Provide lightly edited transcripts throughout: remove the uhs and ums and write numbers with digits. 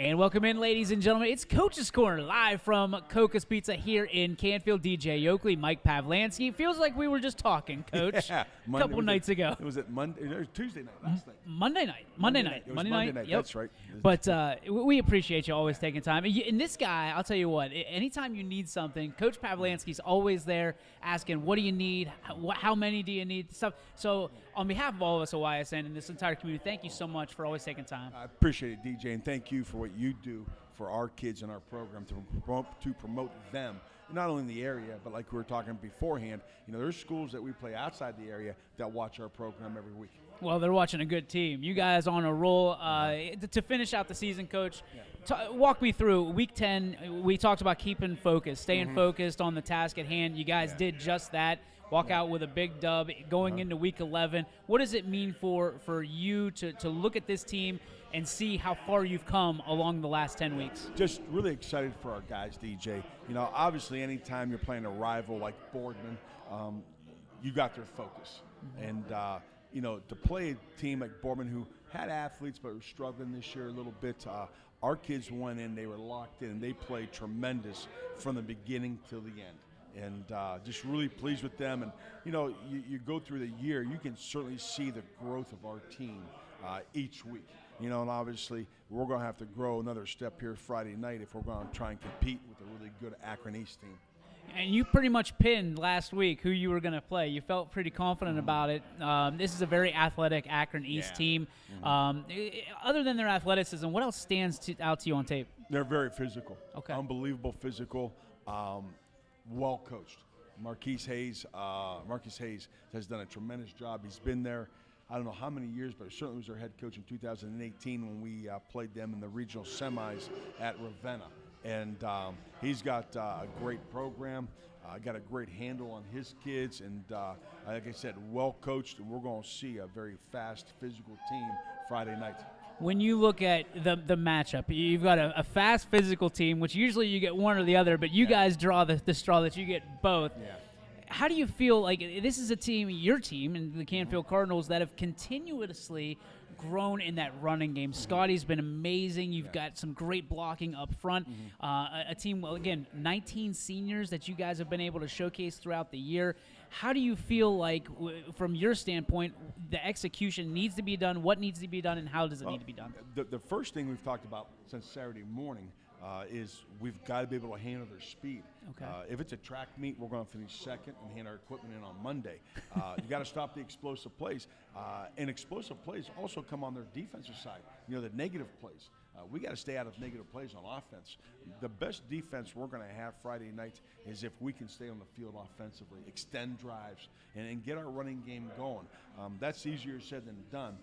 And welcome in, ladies and gentlemen. It's Coach's Corner, live from Coca's Pizza here in Canfield. DJ Oakley, Mike Pavlansky. Feels like we were just talking, Coach, Yeah, a couple nights ago. It was Monday, it was Tuesday night, last night. Monday night. Monday night. It was Monday night, Yep. that's right. But we appreciate you always taking time. And this guy, I'll tell you what, anytime you need something, Coach Pavlansky's always there asking, what do you need? How many do you need? Stuff. So on behalf of all of us at YSN and this entire community, thank you so much for always taking time. I appreciate it, DJ, and thank you for what you do for our kids in our program to promote them, not only in the area, but like we were talking beforehand, there's schools that we play outside the area that watch our program every week. Well, they're watching a good team. You guys on a roll. To finish out the season, Coach, walk me through Week 10. We talked about keeping focused, staying focused on the task at hand. You guys did just that. Walk out with a big dub going into Week 11. What does it mean for you to look at this team and see how far you've come along the last 10 weeks? Just really excited for our guys, DJ. Obviously anytime you're playing a rival like Boardman, you got their focus. And, to play a team like Boardman who had athletes but were struggling this year a little bit, our kids went in, they were locked in, and they played tremendous from the beginning till the end. And just really pleased with them. And, you go through the year, you can certainly see the growth of our team each week. And obviously we're going to have to grow another step here Friday night if we're going to try and compete with a really good Akron East team. And you pretty much pinned last week who you were going to play. You felt pretty confident about it. This is a very athletic Akron East team. Other than their athleticism, what else stands out to you on tape? They're very physical. Okay. Unbelievable physical. Well coached. Marquise Hayes has done a tremendous job. He's been there, I don't know how many years, but certainly was their head coach in 2018 when we played them in the regional semis at Ravenna. And he's got a great program, got a great handle on his kids, and like I said, well coached, and we're going to see a very fast, physical team Friday night. When you look at the matchup, you've got a fast physical team, which usually you get one or the other, but you guys draw the straw that you get both. Yeah. How do you feel like this is a team, your team, and the Canfield Cardinals, that have continuously grown in that running game? Scotty's been amazing. You've got some great blocking up front. A team, well, again, 19 seniors that you guys have been able to showcase throughout the year. How do you feel like, from your standpoint, the execution needs to be done, what needs to be done, and how does it need to be done? The first thing we've talked about since Saturday morning is we've got to be able to handle their speed. Okay. If it's a track meet, we're going to finish second and hand our equipment in on Monday. You got to stop the explosive plays. And explosive plays also come on their defensive side, the negative plays. We got to stay out of negative plays on offense. The best defense we're going to have Friday night is if we can stay on the field offensively, extend drives, and get our running game going. That's easier said than done,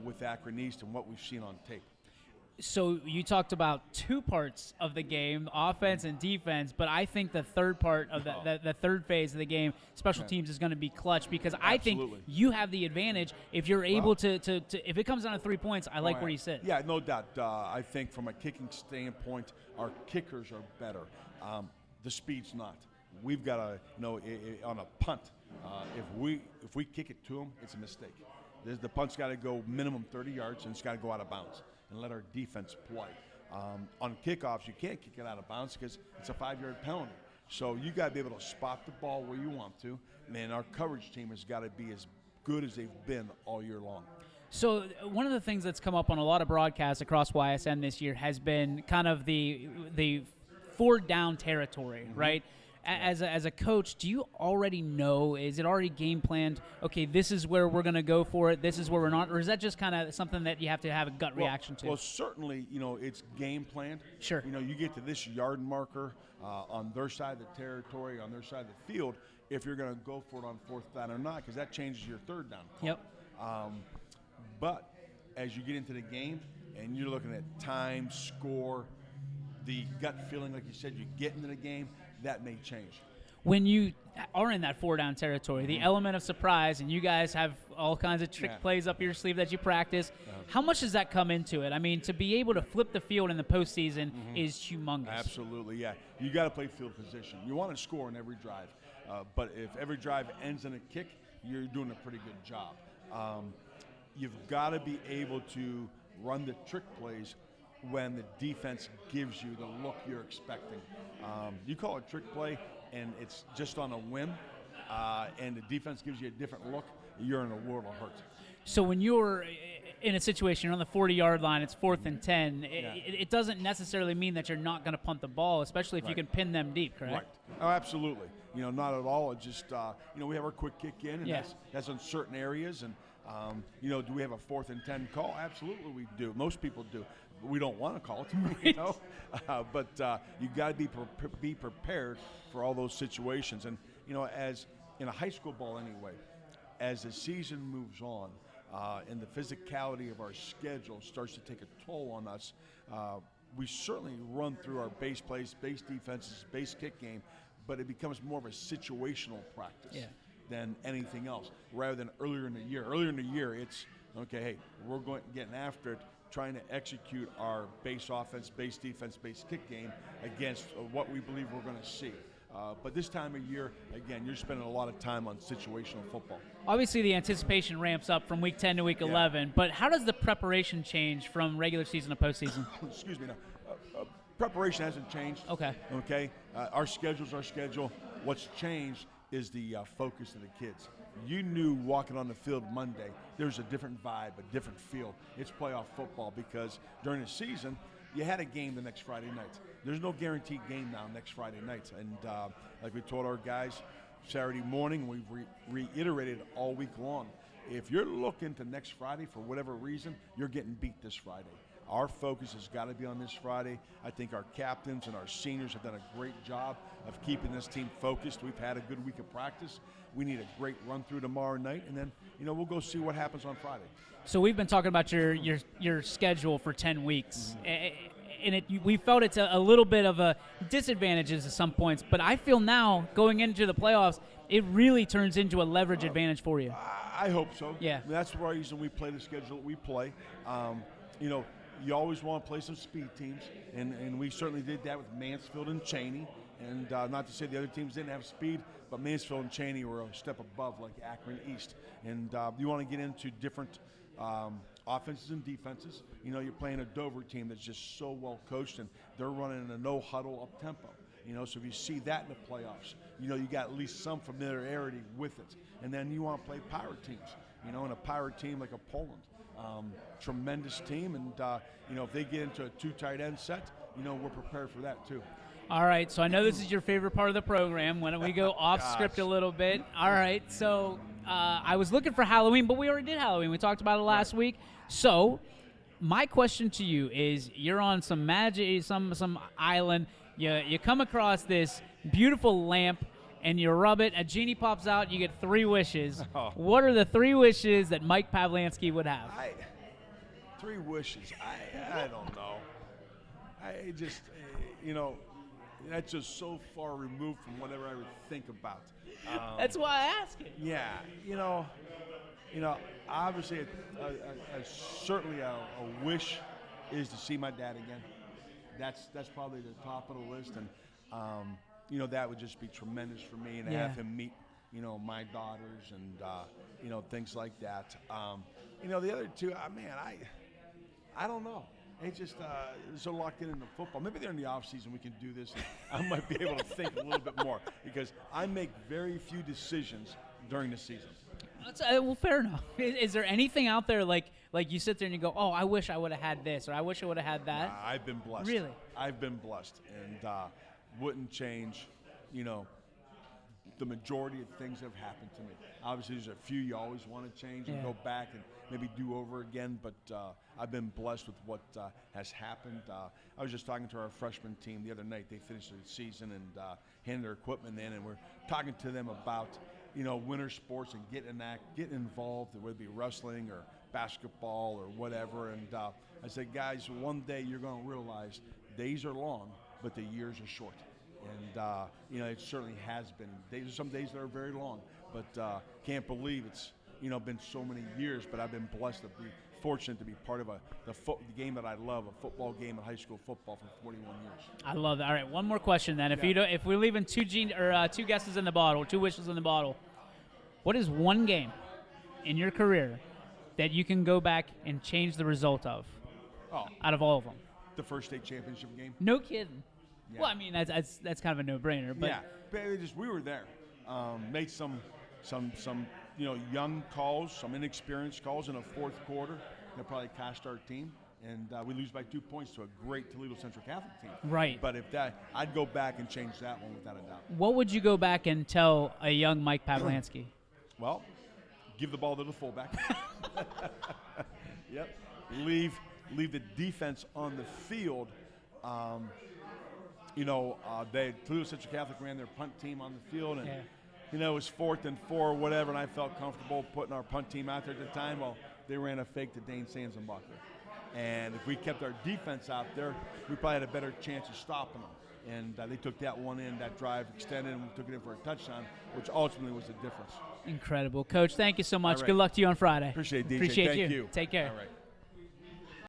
with Akron East and what we've seen on tape. So you talked about two parts of the game, offense and defense, but I think the third part of the third phase of the game, special teams, is going to be clutch, because I think you have the advantage if you're able to if it comes down to 3 points. I like where you sit. Yeah, no doubt. I think from a kicking standpoint, our kickers are better. The speed's not. We've got to, on a punt, if we kick it to them, it's a mistake. The punt's got to go minimum 30 yards, and it's got to go out of bounds and let our defense play. On kickoffs, you can't kick it out of bounds because it's a 5-yard penalty. So you got to be able to spot the ball where you want to, and our coverage team has got to be as good as they've been all year long. So one of the things that's come up on a lot of broadcasts across YSN this year has been kind of the 4-down territory, right? As a coach, do you already know, is it already game planned, okay, this is where we're going to go for it, this is where we're not, or is that just kind of something that you have to have a gut reaction to? Well, certainly, it's game planned. Sure. You get to this yard marker on their side of the territory, on their side of the field, if you're going to go for it on 4th down or not, because that changes your 3rd down call. Yep. But as you get into the game and you're looking at time, score, the gut feeling, like you said, you get into the game, that may change. When you are in that 4-down territory, the element of surprise, and you guys have all kinds of trick plays up your sleeve that you practice, how much does that come into it? I mean, to be able to flip the field in the postseason is humongous. Absolutely, yeah. You got to play field position. You want to score in every drive, but if every drive ends in a kick, you're doing a pretty good job. You've got to be able to run the trick plays when the defense gives you the look you're expecting. You call it trick play, and it's just on a whim, and the defense gives you a different look, you're in a world of hurt. So when you're in a situation, you're on the 40-yard line, it's 4th and 10, it doesn't necessarily mean that you're not going to punt the ball, especially if you can pin them deep, correct? Right. Oh, absolutely. Not at all. It's just, we have our quick kick in, and that's on certain areas. And, do we have a 4th and 10 call? Absolutely we do. Most people do. We don't want to call it, but you got to be prepared for all those situations. And, as in a high school ball anyway, as the season moves on, and the physicality of our schedule starts to take a toll on us, we certainly run through our base plays, base defenses, base kick game, but it becomes more of a situational practice than anything else, rather than earlier in the year. Earlier in the year, it's, okay, hey, we're getting after it, trying to execute our base offense, base defense, base kick game against what we believe we're going to see. But this time of year, again, you're spending a lot of time on situational football. Obviously, the anticipation ramps up from week 10 to week 11, but how does the preparation change from regular season to postseason? Excuse me. Preparation hasn't changed. Okay. Our schedule's our schedule. What's changed is the focus of the kids. You knew walking on the field Monday, there's a different vibe, a different feel. It's playoff football because during the season, you had a game the next Friday night. There's no guaranteed game now next Friday night. And like we told our guys Saturday morning, we've reiterated all week long. If you're looking to next Friday for whatever reason, you're getting beat this Friday. Our focus has got to be on this Friday. I think our captains and our seniors have done a great job of keeping this team focused. We've had a good week of practice. We need a great run through tomorrow night, and then we'll go see what happens on Friday. So we've been talking about your schedule for 10 weeks, and we felt it's a little bit of a disadvantages at some points. But I feel now going into the playoffs, it really turns into a leverage advantage for you. I hope so. Yeah, I mean, that's the reason we play the schedule that we play. You always want to play some speed teams, and we certainly did that with Mansfield and Cheney. And not to say the other teams didn't have speed, but Mansfield and Cheney were a step above, like Akron East. And you want to get into different offenses and defenses. You're playing a Dover team that's just so well coached, and they're running in a no-huddle up-tempo. So if you see that in the playoffs, you got at least some familiarity with it. And then you want to play power teams, and a power team like a Poland. Tremendous team, and if they get into a 2 tight end set, we're prepared for that too. All right, so I know this is your favorite part of the program. Why don't we go off script a little bit? All right, so I was looking for Halloween, but we already did Halloween. We talked about it last week. So my question to you is, you're on some magic, some island. You come across this beautiful lamp, and you rub it, a genie pops out, you get 3 wishes. Oh. What are the 3 wishes that Mike Pavlansky would have? 3 wishes. I don't know. I just, that's just so far removed from whatever I would think about. That's why I ask it. Yeah, obviously, certainly a wish is to see my dad again. That's probably the top of the list, and that would just be tremendous for me, and to have him meet, my daughters and things like that. The other 2, I don't know. It's just so locked into football. Maybe they're in the off season. We can do this. I might be able to think a little bit more because I make very few decisions during the season. Well, fair enough. Is there anything out there like you sit there and you go, oh, I wish I would have had this, or I wish I would have had that? I've been blessed. Really? I've been blessed, and wouldn't change, the majority of things that have happened to me. Obviously, there's a few you always want to change and go back and maybe do over again, but I've been blessed with what has happened. I was just talking to our freshman team the other night. They finished the season and handed their equipment in, and we're talking to them about, winter sports and getting involved, whether it be wrestling or basketball or whatever. And I said, guys, one day you're going to realize days are long, but the years are short. And, it certainly has been. There's some days that are very long, but can't believe it's, been so many years, but I've been blessed to be fortunate to be part of the game that I love, a football game in high school football for 41 years. I love that. All right, one more question then. If we're leaving 2 guesses in the bottle, 2 wishes in the bottle, what is one game in your career that you can go back and change the result of out of all of them? the first state championship game. No kidding. Yeah. Well, I mean, that's kind of a no-brainer. But Yeah, but we were there. Made some young calls, some inexperienced calls in the fourth quarter that probably cost our team. And we lose by 2 points to a great Toledo Central Catholic team. Right. But I'd go back and change that one without a doubt. what would you go back and tell a young Mike Pavlansky? Well, give the ball to the fullback. Yep. Leave the defense on the field. Toledo Central Catholic ran their punt team on the field, and it was 4th and 4, whatever, and I felt comfortable putting our punt team out there at the time. Well, they ran a fake to Dane Sanzenbacher. And if we kept our defense out there, we probably had a better chance of stopping them. And they took that one in, that drive extended, and we took it in for a touchdown, which ultimately was the difference. Incredible. Coach, thank you so much. All right. Good luck to you on Friday. Appreciate it, DJ. Appreciate Thank you. you. Take care. All right.